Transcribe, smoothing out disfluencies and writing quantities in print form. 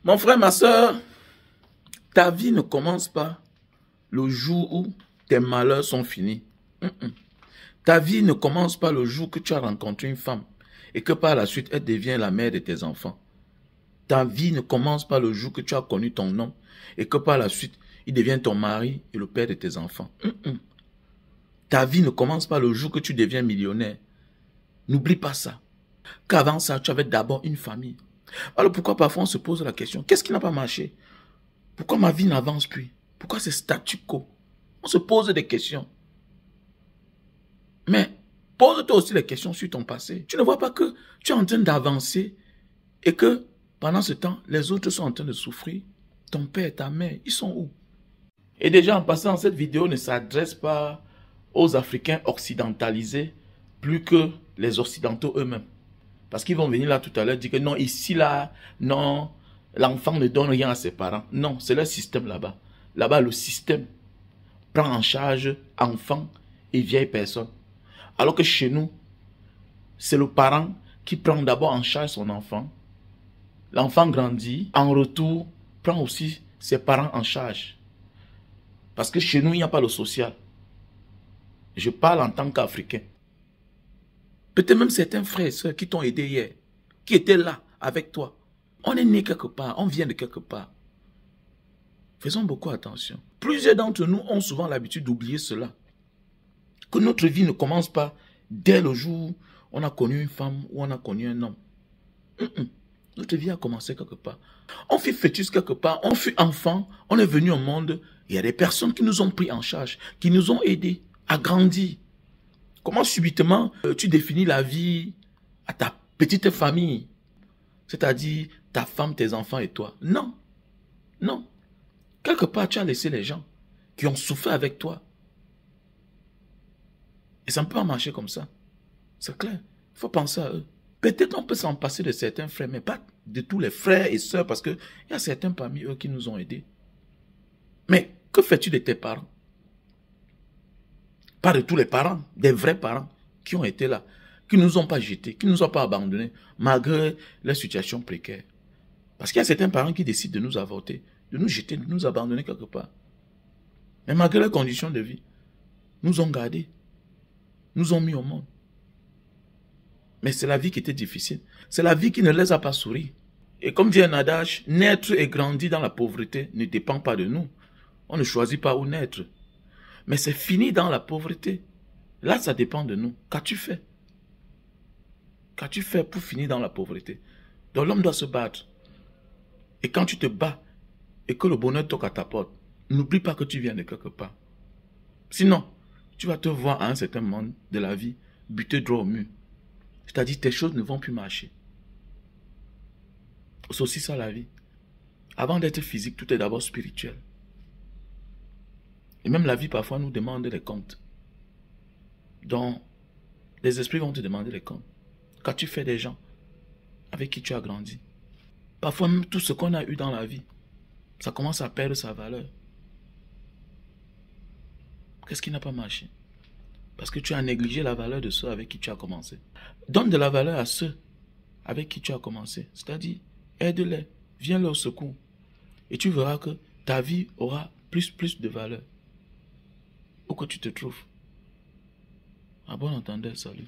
Mon frère, ma soeur, ta vie ne commence pas le jour où tes malheurs sont finis. Ta vie ne commence pas le jour que tu as rencontré une femme et que par la suite, elle devient la mère de tes enfants. Ta vie ne commence pas le jour que tu as connu ton homme et que par la suite, il devient ton mari et le père de tes enfants. Ta vie ne commence pas le jour que tu deviens millionnaire. N'oublie pas ça. Qu'avant ça, tu avais d'abord une famille. Alors pourquoi parfois on se pose la question, qu'est-ce qui n'a pas marché? Pourquoi ma vie n'avance plus? Pourquoi c'est statu quo? On se pose des questions. Mais pose-toi aussi les questions sur ton passé. Tu ne vois pas que tu es en train d'avancer et que pendant ce temps, les autres sont en train de souffrir. Ton père, ta mère, ils sont où? Et déjà en passant, cette vidéo ne s'adresse pas aux Africains occidentalisés plus que les Occidentaux eux-mêmes. Parce qu'ils vont venir là tout à l'heure dire que non, ici, là, non, l'enfant ne donne rien à ses parents. Non, c'est le système là-bas. Là-bas, le système prend en charge enfants et vieilles personnes. Alors que chez nous, c'est le parent qui prend d'abord en charge son enfant. L'enfant grandit, en retour, prend aussi ses parents en charge. Parce que chez nous, il n'y a pas le social. Je parle en tant qu'Africain. Peut-être même certains frères et sœurs qui t'ont aidé hier, qui étaient là avec toi. On est né quelque part, on vient de quelque part. Faisons beaucoup attention. Plusieurs d'entre nous ont souvent l'habitude d'oublier cela. Que notre vie ne commence pas dès le jour où on a connu une femme ou on a connu un homme. Notre vie a commencé quelque part. On fut fœtus quelque part, on fut enfant, on est venu au monde. Il y a des personnes qui nous ont pris en charge, qui nous ont aidés à grandir. Comment subitement tu définis la vie à ta petite famille? C'est-à-dire ta femme, tes enfants et toi. Non. Non. Quelque part, tu as laissé les gens qui ont souffert avec toi. Et ça ne peut pas marcher comme ça. C'est clair. Il faut penser à eux. Peut-être on peut s'en passer de certains frères, mais pas de tous les frères et sœurs, parce qu'il y a certains parmi eux qui nous ont aidés. Mais que fais-tu de tes parents? Pas de tous les parents, des vrais parents qui ont été là, qui ne nous ont pas jetés, qui ne nous ont pas abandonnés, malgré la situation précaire. Parce qu'il y a certains parents qui décident de nous avorter, de nous jeter, de nous abandonner quelque part. Mais malgré leurs conditions de vie, nous ont gardés, nous ont mis au monde. Mais c'est la vie qui était difficile. C'est la vie qui ne les a pas souri. Et comme dit un adage, naître et grandir dans la pauvreté ne dépend pas de nous. On ne choisit pas où naître. Mais c'est fini dans la pauvreté. Là, ça dépend de nous. Qu'as-tu fait? Qu'as-tu fait pour finir dans la pauvreté? Donc l'homme doit se battre. Et quand tu te bats et que le bonheur toque à ta porte, n'oublie pas que tu viens de quelque part. Sinon, tu vas te voir à un certain moment de la vie buter droit au mur. C'est-à-dire tes choses ne vont plus marcher. C'est aussi ça la vie. Avant d'être physique, tout est d'abord spirituel. Et même la vie parfois nous demande des comptes. Donc, les esprits vont te demander des comptes. Qu'as-tu fait des gens avec qui tu as grandi? Parfois même tout ce qu'on a eu dans la vie, ça commence à perdre sa valeur. Qu'est-ce qui n'a pas marché? Parce que tu as négligé la valeur de ceux avec qui tu as commencé. Donne de la valeur à ceux avec qui tu as commencé. C'est-à-dire, aide-les, viens-leur au secours. Et tu verras que ta vie aura plus de valeur. Où que tu te trouves. À bon entendeur, salut.